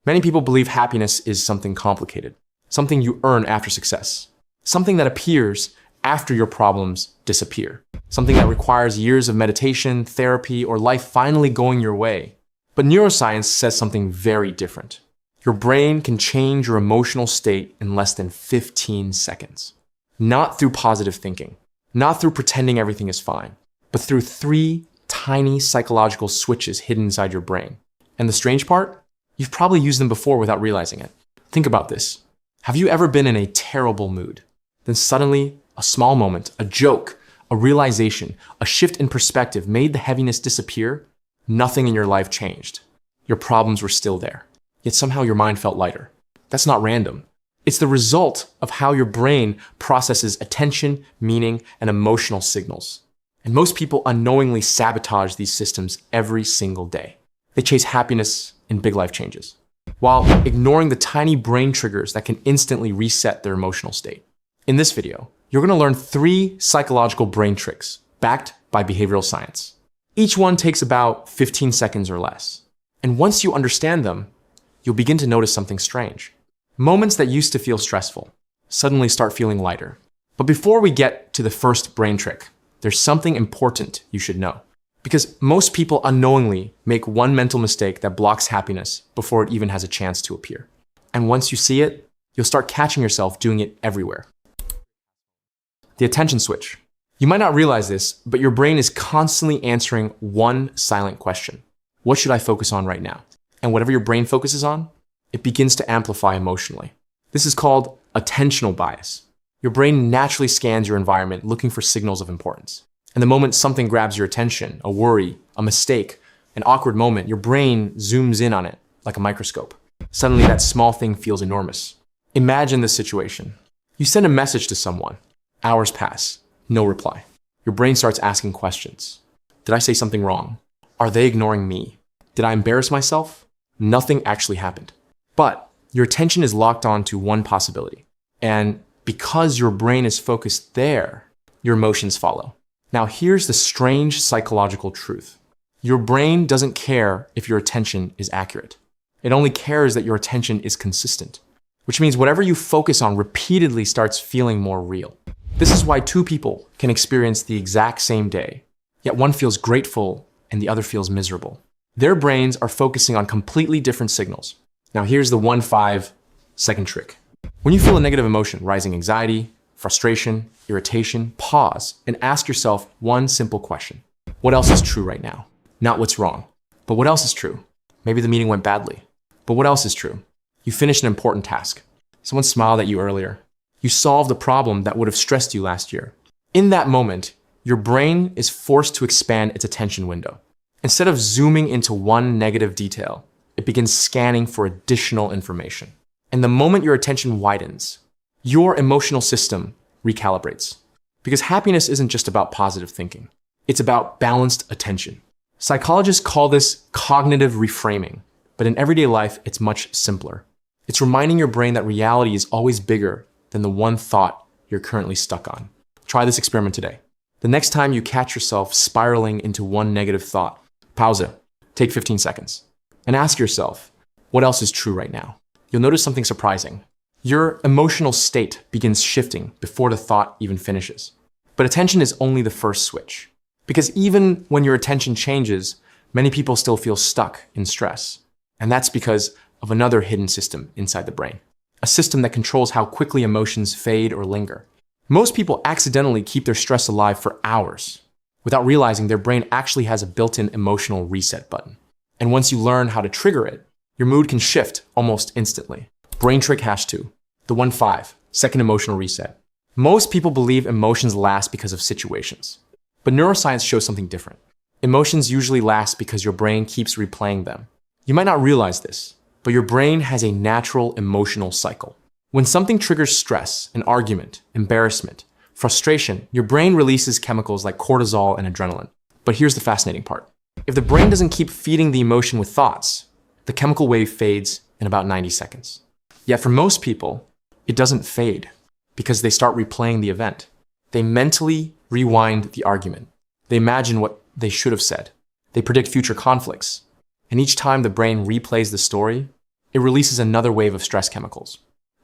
Many people believe happiness is something complicated, something you earn after success, something that appears after your problems disappear, something that requires years of meditation, therapy, or life finally going your way. But neuroscience says something very different. Your brain can change your emotional state in less than 15 seconds. Not through positive thinking, not through pretending everything is fine, but through 3 tiny psychological switches hidden inside your brain. And the strange part? You've probably used them before without realizing it. Think about this. Have you ever been in a terrible mood? Then suddenly, a small moment, a joke, a realization, a shift in perspective made the heaviness disappear? Nothing in your life changed. Your problems were still there. Yet somehow your mind felt lighter. That's not random. It's the result of how your brain processes attention, meaning, and emotional signals. And most people unknowingly sabotage these systems every single day. They chase happiness in big life changes, while ignoring the tiny brain triggers that can instantly reset their emotional state. In this video, you're going to learn 3 psychological brain tricks backed by behavioral science. Each one takes about 15 seconds or less. And once you understand them, you'll begin to notice something strange. Moments that used to feel stressful suddenly start feeling lighter. But before we get to the first brain trick, there's something important you should know. Because most people unknowingly make one mental mistake that blocks happiness before it even has a chance to appear. And once you see it, you'll start catching yourself doing it everywhere. The attention switch. You might not realize this, but your brain is constantly answering one silent question. What should I focus on right now? And whatever your brain focuses on, it begins to amplify emotionally. This is called attentional bias. Your brain naturally scans your environment looking for signals of importance. And the moment something grabs your attention, a worry, a mistake, an awkward moment, your brain zooms in on it like a microscope. Suddenly that small thing feels enormous. Imagine this situation. You send a message to someone. Hours pass. No reply. Your brain starts asking questions. Did I say something wrong? Are they ignoring me? Did I embarrass myself? Nothing actually happened. But your attention is locked on to one possibility. And because your brain is focused there, your emotions follow. Now here's the strange psychological truth. Your brain doesn't care if your attention is accurate. It only cares that your attention is consistent, which means whatever you focus on repeatedly starts feeling more real. This is why 2 people can experience the exact same day, yet one feels grateful and the other feels miserable. Their brains are focusing on completely different signals. Now here's the 1-5-second trick. When you feel a negative emotion, rising anxiety, frustration, irritation, pause and ask yourself one simple question. What else is true right now? Not what's wrong, but what else is true? Maybe the meeting went badly, but what else is true? You finished an important task. Someone smiled at you earlier. You solved a problem that would have stressed you last year. In that moment, your brain is forced to expand its attention window. Instead of zooming into one negative detail, it begins scanning for additional information. And the moment your attention widens, your emotional system recalibrates. Because happiness isn't just about positive thinking. It's about balanced attention. Psychologists call this cognitive reframing, but in everyday life, it's much simpler. It's reminding your brain that reality is always bigger than the one thought you're currently stuck on. Try this experiment today. The next time you catch yourself spiraling into one negative thought, pause it, take 15 seconds, and ask yourself, what else is true right now? You'll notice something surprising. Your emotional state begins shifting before the thought even finishes. But attention is only the first switch. Because even when your attention changes, many people still feel stuck in stress. And that's because of another hidden system inside the brain. A system that controls how quickly emotions fade or linger. Most people accidentally keep their stress alive for hours without realizing their brain actually has a built-in emotional reset button. And once you learn how to trigger it, your mood can shift almost instantly. Brain trick #2, the 1-5-second emotional reset. Most people believe emotions last because of situations. But neuroscience shows something different. Emotions usually last because your brain keeps replaying them. You might not realize this, but your brain has a natural emotional cycle. When something triggers stress, an argument, embarrassment, frustration, your brain releases chemicals like cortisol and adrenaline. But here's the fascinating part. If the brain doesn't keep feeding the emotion with thoughts, the chemical wave fades in about 90 seconds. Yet for most people, it doesn't fade because they start replaying the event. They mentally rewind the argument. They imagine what they should have said. They predict future conflicts. And each time the brain replays the story, it releases another wave of stress chemicals.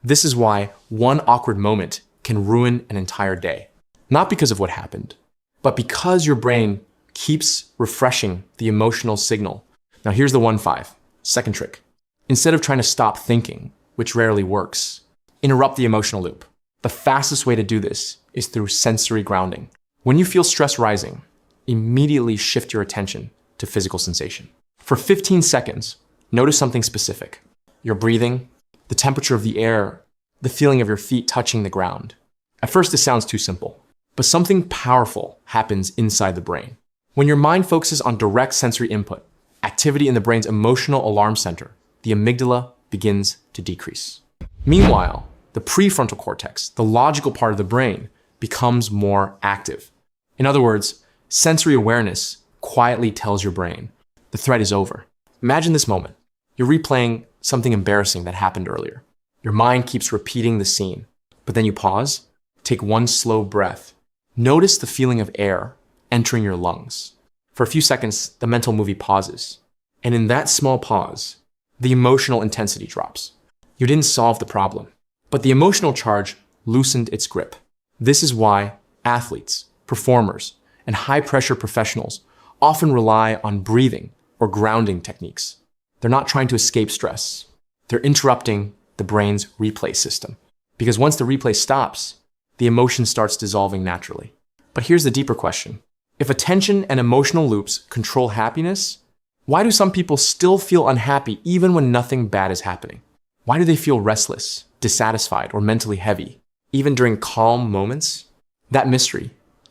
This is why one awkward moment can ruin an entire day. Not because of what happened, but because your brain keeps refreshing the emotional signal. Now here's the 1-5, second trick. Instead of trying to stop thinking, which rarely works, interrupt the emotional loop. The fastest way to do this is through sensory grounding. When you feel stress rising, immediately shift your attention to physical sensation. For 15 seconds, notice something specific. Your breathing, the temperature of the air, the feeling of your feet touching the ground. At first, this sounds too simple, but something powerful happens inside the brain. When your mind focuses on direct sensory input, activity in the brain's emotional alarm center, the amygdala, begins to decrease. Meanwhile, the prefrontal cortex, the logical part of the brain, becomes more active. In other words, sensory awareness quietly tells your brain, the threat is over. Imagine this moment. You're replaying something embarrassing that happened earlier. Your mind keeps repeating the scene, but then you pause, take one slow breath. Notice the feeling of air entering your lungs. For a few seconds, the mental movie pauses. And in that small pause, the emotional intensity drops. You didn't solve the problem, but the emotional charge loosened its grip. This is why athletes, performers, and high-pressure professionals often rely on breathing or grounding techniques. They're not trying to escape stress. They're interrupting the brain's replay system. Because once the replay stops, the emotion starts dissolving naturally. But here's the deeper question. If attention and emotional loops control happiness, why do some people still feel unhappy even when nothing bad is happening? Why do they feel restless, dissatisfied, or mentally heavy, even during calm moments? That mystery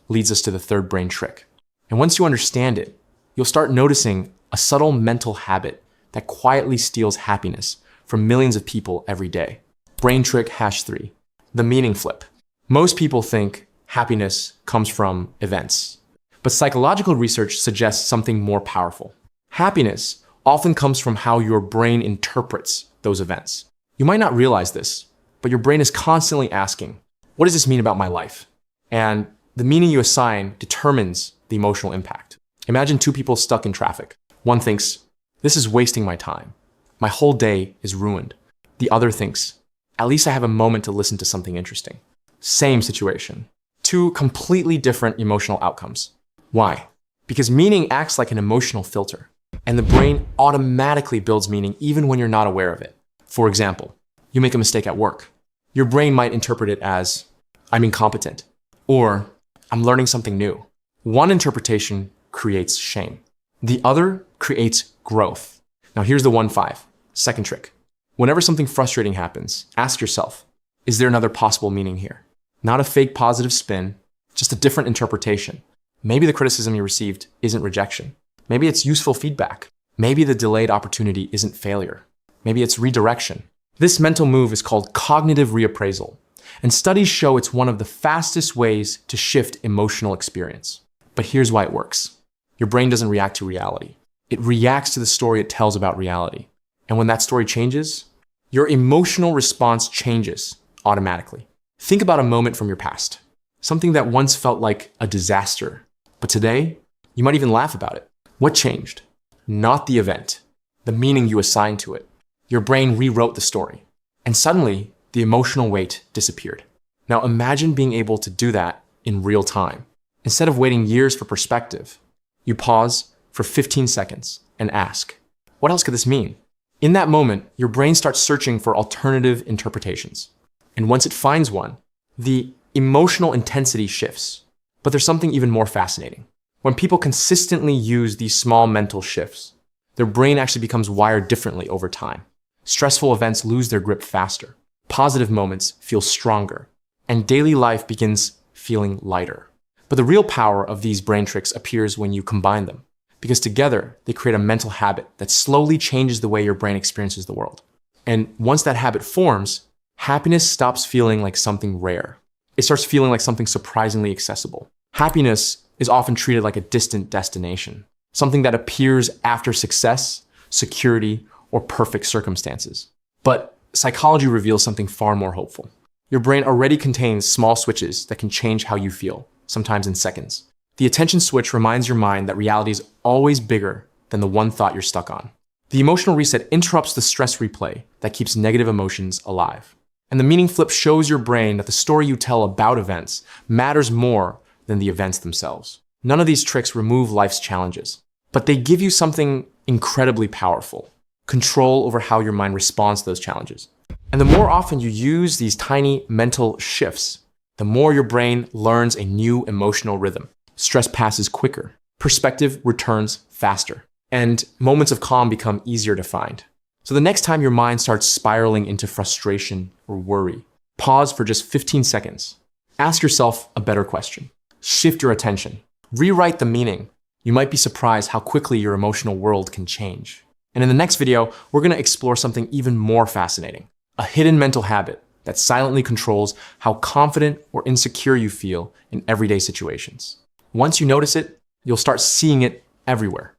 leads us to the third brain trick. And once you understand it, you'll start noticing a subtle mental habit that quietly steals happiness from millions of people every day. Brain trick #3, the meaning flip. Most people think happiness comes from events, but psychological research suggests something more powerful. Happiness often comes from how your brain interprets those events. You might not realize this, but your brain is constantly asking, what does this mean about my life? And the meaning you assign determines the emotional impact. Imagine two people stuck in traffic. One thinks, this is wasting my time. My whole day is ruined. The other thinks, at least I have a moment to listen to something interesting. Same situation. Two completely different emotional outcomes. Why? Because meaning acts like an emotional filter, and the brain automatically builds meaning even when you're not aware of it. For example, you make a mistake at work. Your brain might interpret it as, I'm incompetent, or I'm learning something new. One interpretation creates shame. The other creates growth. Now here's the 1-5, second trick. Whenever something frustrating happens, ask yourself, is there another possible meaning here? Not a fake positive spin, just a different interpretation. Maybe the criticism you received isn't rejection. Maybe it's useful feedback. Maybe the delayed opportunity isn't failure. Maybe it's redirection. This mental move is called cognitive reappraisal, and studies show it's one of the fastest ways to shift emotional experience. But here's why it works. Your brain doesn't react to reality. It reacts to the story it tells about reality. And when that story changes, your emotional response changes automatically. Think about a moment from your past, something that once felt like a disaster, but today, you might even laugh about it. What changed? Not the event, the meaning you assigned to it. Your brain rewrote the story, and suddenly, the emotional weight disappeared. Now imagine being able to do that in real time. Instead of waiting years for perspective, you pause for 15 seconds and ask, what else could this mean? In that moment, your brain starts searching for alternative interpretations. And once it finds one, the emotional intensity shifts. But there's something even more fascinating. When people consistently use these small mental shifts, their brain actually becomes wired differently over time. Stressful events lose their grip faster. Positive moments feel stronger. And daily life begins feeling lighter. But the real power of these brain tricks appears when you combine them, because together they create a mental habit that slowly changes the way your brain experiences the world. And once that habit forms, happiness stops feeling like something rare. It starts feeling like something surprisingly accessible. Happiness is often treated like a distant destination, something that appears after success, security, or perfect circumstances. But psychology reveals something far more hopeful. Your brain already contains small switches that can change how you feel, sometimes in seconds. The attention switch reminds your mind that reality is always bigger than the one thought you're stuck on. The emotional reset interrupts the stress replay that keeps negative emotions alive. And the meaning flip shows your brain that the story you tell about events matters more than the events themselves. None of these tricks remove life's challenges, but they give you something incredibly powerful: control over how your mind responds to those challenges. And the more often you use these tiny mental shifts, the more your brain learns a new emotional rhythm. Stress passes quicker, perspective returns faster, and moments of calm become easier to find. So the next time your mind starts spiraling into frustration or worry, pause for just 15 seconds. Ask yourself a better question. Shift your attention. Rewrite the meaning. You might be surprised how quickly your emotional world can change. And in the next video, we're going to explore something even more fascinating: a hidden mental habit that silently controls how confident or insecure you feel in everyday situations. Once you notice it, you'll start seeing it everywhere.